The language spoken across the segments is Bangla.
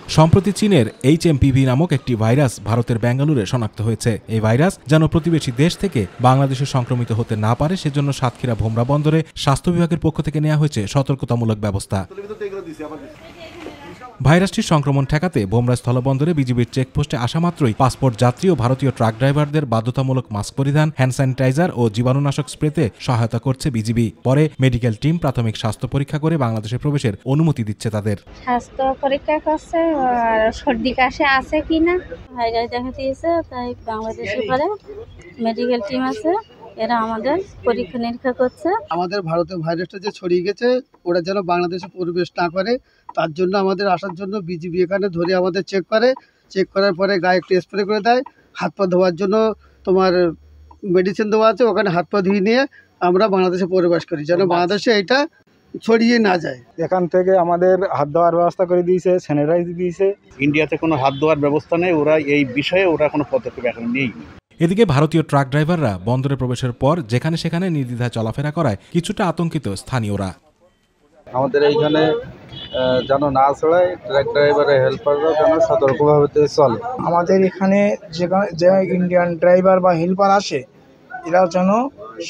সম্প্রতি চীনের HMPV নামক একটি ভাইরাস ভারতের বেঙ্গালুরে শনাক্ত হয়েছে। এই ভাইরাস যেন প্রতিবেশী দেশ থেকে বাংলাদেশে সংক্রমিত হতে না পারে সেজন্য সাতক্ষীরা ভোমরা বন্দরে স্বাস্থ্য বিভাগের পক্ষ থেকে নেওয়া হয়েছে সতর্কতামূলক ব্যবস্থা। ভাইরাসটির সংক্রমণ ঠেকাতে ভোমরা স্থলবন্দরে বিজিবির চেকপোস্টে আসা মাত্রই পাসপোর্ট যাত্রী ও ভারতীয় ট্রাক ড্রাইভারদের বাধ্যতামূলক মাস্ক পরিধান, হ্যান্ড স্যানিটাইজার ও জীবাণুনাশক স্প্রেতে সহায়তা করছে বিজিবি। পরে মেডিকেল টিম প্রাথমিক স্বাস্থ্য পরীক্ষা করে বাংলাদেশে প্রবেশের অনুমতি দিচ্ছে তাদের। স্বাস্থ্য পরীক্ষা করছে আর সর্দি কাশি আছে কিনা ভাইরাস দেখা দিয়েছে, তাই বাংলাদেশে পরে মেডিকেল টিম আছে, এরা আমাদের পরীক্ষা নিরীক্ষা করছে। আমাদের ভারতে ভাইরাসটা যে ছড়িয়ে গেছে ওরা যেন বাংলাদেশে প্রবেশ না করে, তার জন্য আমাদের আসার জন্য বিজিবি এখানে ধরে আমাদের চেক করার পরে গায়ে একটু স্প্রে করে দেয়। হাত পা ধোয়ার জন্য তোমার মেডিসিন দেওয়া আছে, ওখানে হাত পা ধুয়ে নিয়ে আমরা বাংলাদেশে প্রবেশ করি, যেন বাংলাদেশে এটা ছড়িয়ে না যায়। এখান থেকে আমাদের হাত ধোয়ার ব্যবস্থা করে দিয়েছে, স্যানিটাইজ দিয়েছে। ইন্ডিয়াতে কোনো হাত ধোয়ার ব্যবস্থা নেই, ওরা এই বিষয়ে কোনো পদক্ষেপ এখন নেই। এদিকে ভারতীয় ট্রাক ড্রাইভাররা বন্দরে প্রবেশের পর যেখানে সেখানে নির্দ্বিধায় চলাফেরা করায় কিছুটা আতঙ্কিত স্থানীয়রা। আমাদের এইখানে যেন না ছড়ায়, ট্রাক ড্রাইভারের হেল্পাররাও যেন সতর্কভাবে চলে। আমাদের এখানে যে ইন্ডিয়ান ড্রাইভার বা হেল্পার আসে এরা যেন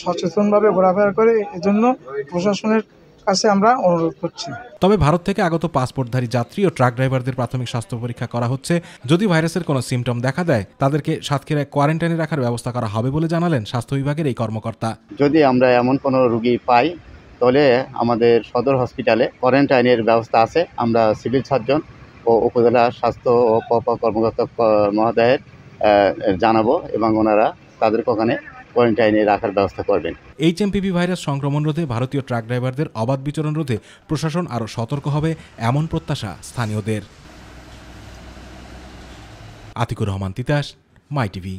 সচেতনভাবে ঘোরাফেরা করে, এজন্য প্রশাসনের কাছে আমরা অনুরোধ করছি। তবে ভারত থেকে আগত পাসপোর্টধারী যাত্রী ও ট্রাক ড্রাইভারদের প্রাথমিক স্বাস্থ্য পরীক্ষা করা হচ্ছে। যদি ভাইরাসের কোনো সিমটম দেখা দেয় তাদেরকে সাতক্ষীরায় কোয়ারেন্টাইনে রাখার ব্যবস্থা করা হবে বলে জানালেন স্বাস্থ্য বিভাগের এই কর্মকর্তা। যদি আমরা এমন কোনো রোগী পাই তাহলে আমাদের সদর হসপিটালে কোয়ারেন্টাইনের ব্যবস্থা আছে। আমরা সিভিল সার্জন ও উপজেলা স্বাস্থ্য ও কর্মকর্তা মহোদয়ের জানাবো এবং ওনারা তাদেরকে ওখানে কোয়ারেন্টাইনে রাখার ব্যবস্থা করবেন। HMPV ভাইরাস সংক্রমণ রোধে ভারতীয় ট্রাক ড্রাইভারদের অবাধ বিচরণ রোধে প্রশাসন আরও সতর্ক হবে এমন প্রত্যাশা স্থানীয়দের। আতিকুর রহমান তিতাস, মাই টিভি।